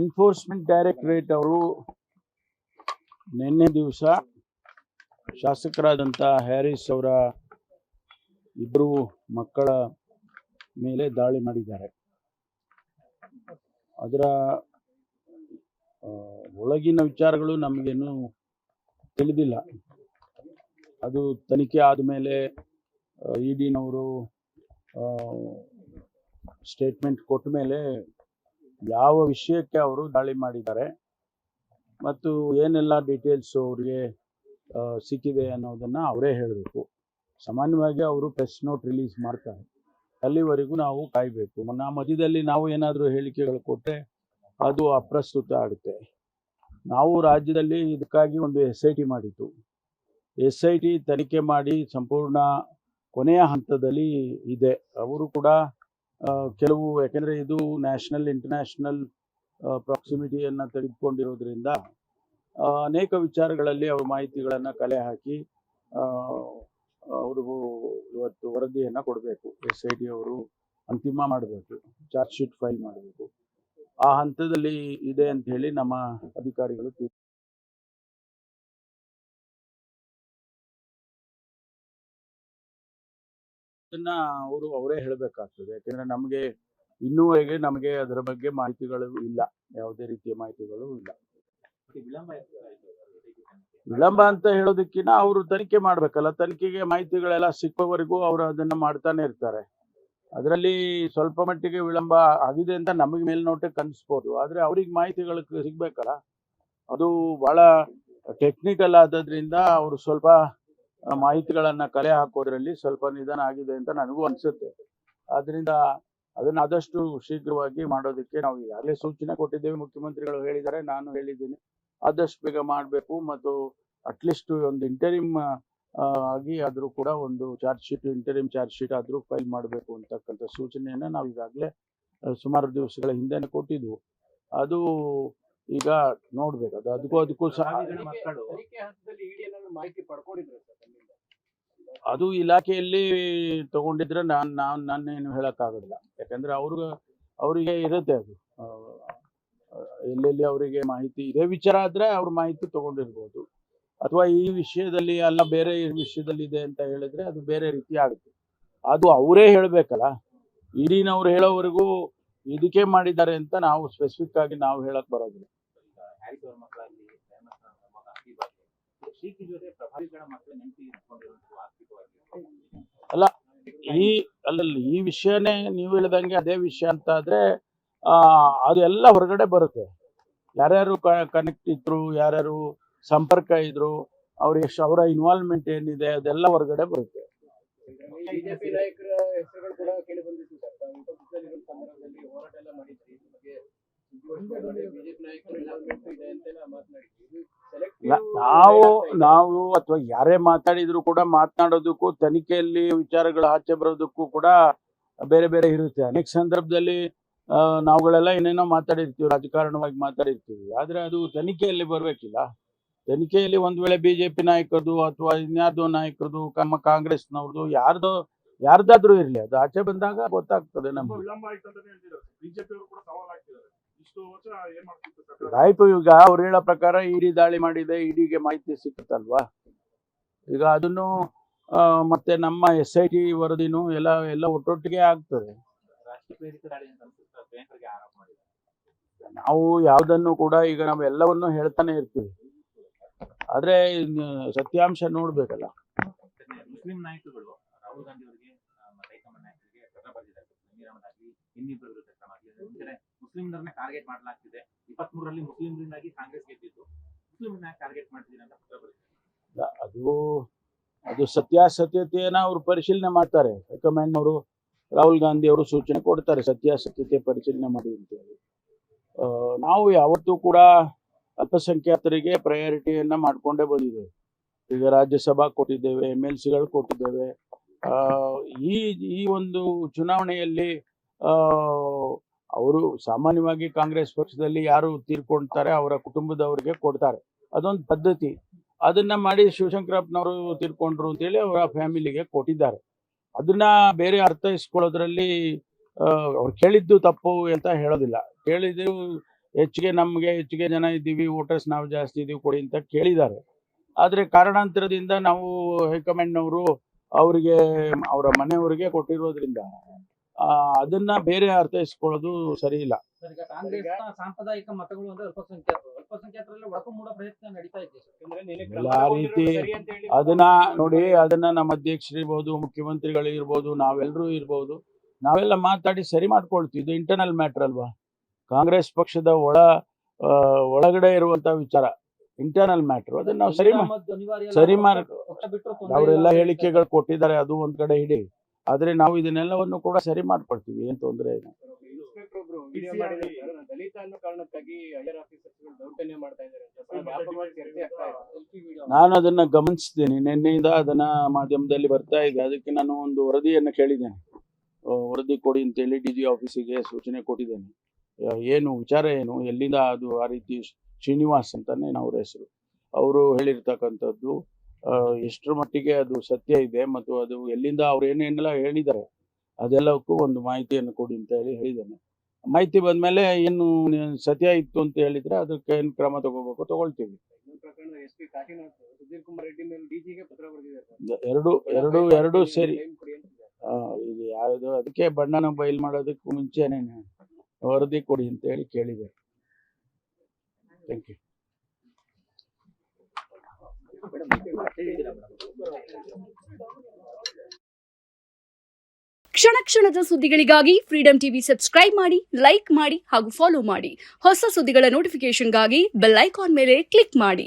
Enforcement directorate ಅವರು ನಿನ್ನೆ ದಿವಸ ಶಾಸಕರಾದಂಥ ಹ್ಯಾರಿಸ್ ಅವರ ಇಬ್ಬರು ಮಕ್ಕಳ ಮೇಲೆ ದಾಳಿ ಮಾಡಿದ್ದಾರೆ. ಅದರ ಒಳಗಿನ ವಿಚಾರಗಳು ನಮಗೇನು ತಿಳಿದಿಲ್ಲ. ಅದು ತನಿಖೆ ಆದಮೇಲೆ ಇಡಿನವರು ಸ್ಟೇಟ್ಮೆಂಟ್ ಕೊಟ್ಟ ಮೇಲೆ ಯಾವ ವಿಷಯಕ್ಕೆ ಅವರು ದಾಳಿ ಮಾಡಿದ್ದಾರೆ ಮತ್ತು ಏನೆಲ್ಲ ಡೀಟೇಲ್ಸ್ ಅವರಿಗೆ ಸಿಕ್ಕಿದೆ ಅನ್ನೋದನ್ನು ಅವರೇ ಹೇಳಬೇಕು. ಸಾಮಾನ್ಯವಾಗಿ ಅವರು ಪ್ರೆಸ್ ನೋಟ್ ರಿಲೀಸ್ ಮಾಡ್ತಾರೆ, ಅಲ್ಲಿವರೆಗೂ ನಾವು ಕಾಯಬೇಕು. ಮಧ್ಯದಲ್ಲಿ ನಾವು ಏನಾದರೂ ಹೇಳಿಕೆಗಳು ಕೊಟ್ಟರೆ ಅದು ಅಪ್ರಸ್ತುತ ಆಗುತ್ತೆ. ನಾವು ರಾಜ್ಯದಲ್ಲಿ ಇದಕ್ಕಾಗಿ ಒಂದು SIT ಮಾಡಿತ್ತು. SIT ತನಿಖೆ ಮಾಡಿ ಸಂಪೂರ್ಣ ಕೊನೆಯ ಹಂತದಲ್ಲಿ ಇದೆ. ಅವರು ಕೂಡ ಕೆಲವು, ಯಾಕೆಂದರೆ ಇದು ನ್ಯಾಷನಲ್ ಇಂಟರ್ನ್ಯಾಷನಲ್ ಪ್ರಾಕ್ಸಿಮಿಟಿಯನ್ನು ತೆಗೆದುಕೊಂಡಿರೋದ್ರಿಂದ ಅನೇಕ ವಿಚಾರಗಳಲ್ಲಿ ಅವರು ಮಾಹಿತಿಗಳನ್ನು ಕಲೆ ಹಾಕಿ ಅವ್ರಿಗೂ ಇವತ್ತು ವರದಿಯನ್ನು ಕೊಡಬೇಕು. SIT ಅವರು ಅಂತಿಮ ಮಾಡಬೇಕು, ಚಾರ್ಜ್ ಶೀಟ್ ಫೈಲ್ ಮಾಡಬೇಕು. ಆ ಹಂತದಲ್ಲಿ ಇದೆ ಅಂತ ಹೇಳಿ ನಮ್ಮ ಅಧಿಕಾರಿಗಳು ಅದನ್ನ ಅವರೇ ಹೇಳಬೇಕಾಗ್ತದೆ. ಯಾಕೆಂದ್ರೆ ನಮಗೆ ಇನ್ನೂವರೆಗೆ ನಮಗೆ ಅದರ ಬಗ್ಗೆ ಮಾಹಿತಿಗಳು ಇಲ್ಲ, ಯಾವುದೇ ರೀತಿಯ ಮಾಹಿತಿಗಳು ಇಲ್ಲ. ವಿಳಂಬ ಅಂತ ಹೇಳೋದಕ್ಕಿಂತ ಅವರು ತನಿಖೆ ಮಾಡ್ಬೇಕಲ್ಲ, ತನಿಖೆಗೆ ಮಾಹಿತಿಗಳೆಲ್ಲ ಸಿಕ್ಕುವವರೆಗೂ ಅವರು ಅದನ್ನ ಮಾಡ್ತಾನೆ ಇರ್ತಾರೆ. ಅದರಲ್ಲಿ ಸ್ವಲ್ಪ ಮಟ್ಟಿಗೆ ವಿಳಂಬ ಆಗಿದೆ ಅಂತ ನಮಗೆ ಮೇಲ್ನೋಟಕ್ಕೆ ಅನಿಸ್ಬೋದು, ಆದರೆ ಅವ್ರಿಗೆ ಮಾಹಿತಿಗಳು ಸಿಗ್ಬೇಕಲ್ಲ. ಅದು ಬಹಳ ಟೆಕ್ನಿಕಲ್ ಆದದ್ರಿಂದ ಅವರು ಸ್ವಲ್ಪ ಮಾಹಿತಿಗಳನ್ನು ಕಲೆ ಹಾಕೋದ್ರಲ್ಲಿ ಸ್ವಲ್ಪ ನಿಧಾನ ಆಗಿದೆ ಅಂತ ನನಗೂ ಅನಿಸುತ್ತೆ. ಆದ್ದರಿಂದ ಅದನ್ನು ಆದಷ್ಟು ಶೀಘ್ರವಾಗಿ ಮಾಡೋದಕ್ಕೆ ನಾವು ಈಗಾಗಲೇ ಸೂಚನೆ ಕೊಟ್ಟಿದ್ದೇವೆ. ಮುಖ್ಯಮಂತ್ರಿಗಳು ಹೇಳಿದ್ದಾರೆ, ನಾನು ಹೇಳಿದ್ದೀನಿ, ಆದಷ್ಟು ಬೇಗ ಮಾಡಬೇಕು. ಮತ್ತು ಅಟ್ಲೀಸ್ಟ್ ಒಂದು ಇಂಟರಿಮ್ ಆಗಿ ಆದರೂ ಕೂಡ ಒಂದು ಇಂಟರಿಮ್ ಚಾರ್ಜ್ ಶೀಟ್ ಆದರೂ ಫೈಲ್ ಮಾಡಬೇಕು ಅಂತಕ್ಕಂಥ ಸೂಚನೆಯನ್ನು ನಾವು ಈಗಾಗಲೇ ಸುಮಾರು ದಿವಸಗಳ ಹಿಂದೆನೇ ಕೊಟ್ಟಿದ್ವು. ಅದು ಈಗ ನೋಡ್ಬೇಕು, ಅದಕ್ಕೂ ಅದು ಇಲಾಖೆಯಲ್ಲಿ ತಗೊಂಡಿದ್ರೆ ನಾನೇನು ಹೇಳಕ್ಕಾಗೋದಿಲ್ಲ. ಯಾಕಂದ್ರೆ ಅವರಿಗೆ ಇರುತ್ತೆ, ಅದು ಎಲ್ಲೆಲ್ಲಿ ಅವರಿಗೆ ಮಾಹಿತಿ ಇದೇ ವಿಚಾರ ಆದ್ರೆ ಅವ್ರ ಮಾಹಿತಿ ತಗೊಂಡಿರ್ಬೋದು. ಅಥವಾ ಈ ವಿಷಯದಲ್ಲಿ ಅಲ್ಲ ಬೇರೆ ವಿಷಯದಲ್ಲಿ ಇದೆ ಅಂತ ಹೇಳಿದ್ರೆ ಅದು ಬೇರೆ ರೀತಿ ಆಗುತ್ತೆ. ಅದು ಅವರೇ ಹೇಳಬೇಕಲ್ಲ. ಇಡಿನವ್ರು ಹೇಳೋವರೆಗೂ ಇದಕ್ಕೆ ಮಾಡಿದ್ದಾರೆ ಅಂತ ನಾವು ಸ್ಪೆಸಿಫಿಕ್ ಆಗಿ ನಾವು ಹೇಳಕ್ ಬರೋದಿಲ್ಲ. ಅಲ್ಲ, ಈ ವಿಷಯನೇ ನೀವು ಹೇಳಿದಂಗೆ ಅದೇ ವಿಷಯ ಅಂತ ಆದ್ರೆ ಅದೆಲ್ಲ ಹೊರಗಡೆ ಬರುತ್ತೆ. ಯಾರ್ಯಾರು ಕನೆಕ್ಟ್ ಇದ್ರು, ಯಾರ್ಯಾರು ಸಂಪರ್ಕ ಇದ್ರು, ಅವ್ರಿಗೆ ಅವರ ಇನ್ವಾಲ್ವ್ಮೆಂಟ್ ಏನಿದೆ ಅದೆಲ್ಲ ಹೊರಗಡೆ ಬರುತ್ತೆ. ಬಿಜೆಪಿ ನಾಯಕರ ಹೆಸರುಗಳು ಕೂಡ ಕೇಳಿ ಬಂದಿತ್ತು ಸರ್. ನಾವು ಅಥವಾ ಯಾರೇ ಮಾತಾಡಿದ್ರು ಕೂಡ ಮಾತನಾಡೋದಕ್ಕೂ ತನಿಖೆಯಲ್ಲಿ ವಿಚಾರಗಳು ಆಚೆ ಬರೋದಕ್ಕೂ ಕೂಡ ಬೇರೆ ಬೇರೆ ಇರುತ್ತೆ. ಅನೇಕ ಸಂದರ್ಭದಲ್ಲಿ ನಾವುಗಳೆಲ್ಲ ಏನೇನೋ ಮಾತಾಡಿರ್ತೀವಿ, ರಾಜಕಾರಣವಾಗಿ ಮಾತಾಡಿರ್ತೀವಿ, ಆದ್ರೆ ಅದು ತನಿಖೆಯಲ್ಲಿ ಬರ್ಬೇಕಿಲ್ಲ. ತನಿಖೆಯಲ್ಲಿ ಒಂದ್ ವೇಳೆ ಬಿಜೆಪಿ ನಾಯಕರದು ಅಥವಾ ಇನ್ಯಾರ್ದೋ ನಾಯಕರದು, ಕಾಂಗ್ರೆಸ್ನವ್ರದ್ದು, ಯಾರ್ದಾದ್ರೂ ಇರ್ಲಿ, ಅದು ಆಚೆ ಬಂದಾಗ ಗೊತ್ತಾಗ್ತದೆ ನಮ್ಗೆ. ಆಯ್ತು, ಈಗ ಅವ್ರು ಹೇಳೋ ಪ್ರಕಾರ ಇಡಿ ದಾಳಿ ಮಾಡಿದೆ, ಇಡಿಗೆ ಮಾಹಿತಿ ಸಿಕ್ಕುತ್ತಲ್ವಾ. ಈಗ ಅದನ್ನು ಮತ್ತೆ ನಮ್ಮ SIT ವರದಿನೂ ಎಲ್ಲ ಒಟ್ಟೊಟ್ಟಿಗೆ ಆಗ್ತದೆ. ನಾವು ಯಾವುದನ್ನು ಕೂಡ ಈಗ ನಾವು ಎಲ್ಲವನ್ನೂ ಹೇಳ್ತಾನೆ ಇರ್ತೀವಿ, ಆದ್ರೆ ಸತ್ಯಾಂಶ ನೋಡ್ಬೇಕಲ್ಲ. ಮುಸ್ಲಿಂ ನಾಯಕರುಗಳು ರಾಹುಲ್ ಗಾಂಧಿ ಅವರಿಗೆ ಹೈಕಮಾಂಡ್ ನಾಯಕರಿಗೆ ಪತ್ರ ಬರೆದಿದ್ದಾರೆ. ಇನ್ನಿಬ್ಬರು ವಿರುದ್ಧ ಕ್ರಮ ಆಗಿದೆ. ಮುಸ್ಲಿಂರನ್ನ ಟಾರ್ಗೆಟ್ ಮಾಡಲಾಗ್ತಿದೆ. 23ರಲ್ಲಿ ಮುಸ್ಲಿಂರಿಂದಾಗಿ ಕಾಂಗ್ರೆಸ್ ಗೆದ್ದಿತ್ತು, ಮುಸ್ಲಿಂರನ್ನ ಟಾರ್ಗೆಟ್ ಮಾಡ್ತಿದೆ ಅಂತ ಪತ್ರ ಬರೆದಿದ್ದಾರೆ. ಅದು ಸತ್ಯಾಸತ್ಯತೆಯನ್ನ ಅವರು ಪರಿಶೀಲನೆ ಮಾಡ್ತಾರೆ. ಹೈಕಮಾಂಡ್ ಅವರು, ರಾಹುಲ್ ಗಾಂಧಿ ಅವರು ಸೂಚನೆ ಕೊಡ್ತಾರೆ, ಸತ್ಯಾಸತ್ಯತೆ ಪರಿಶೀಲನೆ ಮಾಡಿ ಅಂತೇಳಿ. ನಾವು ಯಾವತ್ತೂ ಕೂಡ ಅಲ್ಪಸಂಖ್ಯಾತರಿಗೆ ಪ್ರಯಾರಿಟಿಯನ್ನ ಮಾಡ್ಕೊಂಡೇ ಬಂದಿದ್ದೇವೆ. ಈಗ ರಾಜ್ಯಸಭಾ ಕೊಟ್ಟಿದ್ದೇವೆ, MLCಗಳು ಕೊಟ್ಟಿದ್ದೇವೆ. ಈ ಒಂದು ಚುನಾವಣೆಯಲ್ಲಿ ಅವರು ಸಾಮಾನ್ಯವಾಗಿ ಕಾಂಗ್ರೆಸ್ ಪಕ್ಷದಲ್ಲಿ ಯಾರು ತೀರ್ಕೊಳ್ತಾರೆ ಅವರ ಕುಟುಂಬದವರಿಗೆ ಕೊಡ್ತಾರೆ, ಅದೊಂದು ಪದ್ಧತಿ. ಅದನ್ನ ಮಾಡಿ ಶಿವಶಂಕರಪ್ಪನವರು ತೀರ್ಕೊಂಡ್ರು ಅಂತೇಳಿ ಅವರ ಫ್ಯಾಮಿಲಿಗೆ ಕೊಟ್ಟಿದ್ದಾರೆ. ಅದನ್ನ ಬೇರೆ ಅರ್ಥೈಸ್ಕೊಳ್ಳೋದ್ರಲ್ಲಿ ಅವ್ರು ಕೇಳಿದ್ದು ತಪ್ಪು ಅಂತ ಹೇಳೋದಿಲ್ಲ. ಕೇಳಿದ್ದು ಹೆಚ್ಚಿಗೆ ಜನ ಇದ್ದೀವಿ, ವೋಟರ್ಸ್ ನಾವು ಜಾಸ್ತಿ ಇದ್ದೀವಿ ಕೊಡಿ ಅಂತ ಕೇಳಿದ್ದಾರೆ. ಆದರೆ ಕಾರಣಾಂತರದಿಂದ ನಾವು ಹೈಕಮಾಂಡ್ನವರು ಅವರಿಗೆ ಅವರ ಮನೆಯವರಿಗೆ ಕೊಟ್ಟಿರೋದ್ರಿಂದ ಅದನ್ನ ಬೇರೆ ಅರ್ಥೈಸ್ಕೊಳ್ಳೋದು ಸರಿ ಇಲ್ಲ. ಸರ್, ಈಗ ಕಾಂಗ್ರೆಸ್ನ ಸಾಂಪ್ರದಾಯಿಕ ಮತಗಳು ಅಂದ್ರೆ ಅಲ್ಪಸಂಖ್ಯಾತರಲ್ಲಿ ಒಳಕು ಮೂಡ ಪ್ರಯತ್ನ ನಡೀತಾ ಇದೆ ಸರ್. ಯಾಕಂದ್ರೆ ನಿನ್ನೆ ಎಲ್ಲ ಕ್ರಮ ರೀತಿ ತಗೊಂಡಿರೋದು ಸರಿ ಅಂತ ಹೇಳಿ ಅದನ್ನ ನಮ್ಮ ಅಧ್ಯಕ್ಷರು ಇರ್ಬೋದು, ಮುಖ್ಯಮಂತ್ರಿಗಳು ಇರ್ಬೋದು, ನಾವೆಲ್ಲರೂ ಇರ್ಬೋದು, ನಾವೆಲ್ಲ ಮಾತಾಡಿ ಸರಿ ಮಾಡ್ಕೊಳ್ತೀವಿ. ಇದು ಇಂಟರ್ನಲ್ ಮ್ಯಾಟರ್ ಅಲ್ವಾ? ಕಾಂಗ್ರೆಸ್ ಪಕ್ಷದ ಒಳಗಡೆ ಇರುವಂತ ವಿಚಾರ, ಇಂಟರ್ನಲ್ ಮ್ಯಾಟರ್. ಅದನ್ನ ನಾವು ಸರಿ ಮಾಡಿ ಅವರೆಲ್ಲ ಹೇಳಿಕೆಗಳು ಕೊಟ್ಟಿದ್ದಾರೆ, ಅದು ಒಂದ್ ಕಡೆ ಇಡಿ. ಆದ್ರೆ ನಾವು ಇದನ್ನೆಲ್ಲವನ್ನು ಕೂಡ ಸರಿ ಮಾಡ್ಕೊಳ್ತೀವಿ, ಏನ್ ತೊಂದರೆ ಇಲ್ಲ. ಇನ್ಸ್ಪೆಕ್ಟರ್ ಒಬ್ರು ವಿಡಿಯೋ ಮಾಡಿದ್ದಾರೆ ಸರ್, ದಲಿತ ಅನ್ನೋ ಕಾರಣಕ್ಕಾಗಿ ಹೈಯರ್ ಆಫೀಸರ್ಸ್ಗಳು ದೌರ್ಜನ್ಯ ಮಾಡ್ತಾ ಇದ್ದಾರೆ ಅಂತ ಬಹಳ ವ್ಯಾಪಕವಾಗಿ ಚರ್ಚೆ ಆಗ್ತಾ ಇದೆ. ನಾನು ಅದನ್ನ ಗಮನಿಸಿದ್ದೇನೆ, ನಿನ್ನೆಯಿಂದ ಅದನ್ನ ಮಾಧ್ಯಮದಲ್ಲಿ ಬರ್ತಾ ಇದೆ. ಅದಕ್ಕೆ ನಾನು ಒಂದು ವರದಿಯನ್ನು ಕೇಳಿದ್ದೇನೆ, ವರದಿ ಕೊಡಿ ಅಂತೇಳಿ DG ಆಫೀಸಿಗೆ ಸೂಚನೆ ಕೊಟ್ಟಿದ್ದೇನೆ. ಏನು ವಿಚಾರ ಏನು, ಎಲ್ಲಿಂದ ಅದು ಆ ರೀತಿ. ಶ್ರೀನಿವಾಸ್ ಅಂತಾನೆ ಅವ್ರ ಹೆಸರು. ಅವರು ಹೇಳಿರ್ತಕ್ಕಂಥದ್ದು ಎಷ್ಟರ ಮಟ್ಟಿಗೆ ಅದು ಸತ್ಯ ಇದೆ ಮತ್ತು ಅದು ಎಲ್ಲಿಂದ ಅವ್ರು ಏನೇನೆಲ್ಲ ಹೇಳಿದ್ದಾರೆ ಅದೆಲ್ಲಕ್ಕೂ ಒಂದು ಮಾಹಿತಿಯನ್ನು ಕೊಡಿ ಅಂತ ಹೇಳಿದ್ದೇನೆ. ಮಾಹಿತಿ ಬಂದ್ಮೇಲೆ ಏನು ಸತ್ಯ ಇತ್ತು ಅಂತ ಹೇಳಿದ್ರೆ ಅದಕ್ಕೆ ಏನು ಕ್ರಮ ತಗೊಳ್ತೀವಿ. ಇನ್ನೊಂದು ಪ್ರಕರಣ SP ಕಾಶಿನಾಥ್ ಸುಧೀರ್ ಕುಮಾರ್ ರೆಡ್ಡಿ ಮೇಲೆ DGಗೆ ಪತ್ರ ಬರೆದಿದ್ದಾರೆ. ಎರಡು ಸೇರಿ ಇದು ಯಾವುದು, ಅದಕ್ಕೆ ಬಣ್ಣನ ಬಯಲು ಮಾಡೋದಕ್ಕೂ ಮುಂಚೆನೆ ವರದಿ ಕೊಡಿ ಅಂತ ಹೇಳಿ ಕೇಳಿದ್ದಾರೆ. Thank you. ಕ್ಷಣ ಕ್ಷಣದ ಸುದ್ದಿಗಳಿಗಾಗಿ ಫ್ರೀಡಂ ಟಿವಿ ಸಬ್ಸ್ಕ್ರೈಬ್ ಮಾಡಿ, ಲೈಕ್ ಮಾಡಿ ಹಾಗೂ ಫಾಲೋ ಮಾಡಿ. ಹೊಸ ಸುದ್ದಿಗಳ ನೋಟಿಫಿಕೇಶನ್ಗಾಗಿ ಬೆಲ್ ಐಕಾನ್ ಮೇಲೆ ಕ್ಲಿಕ್ ಮಾಡಿ.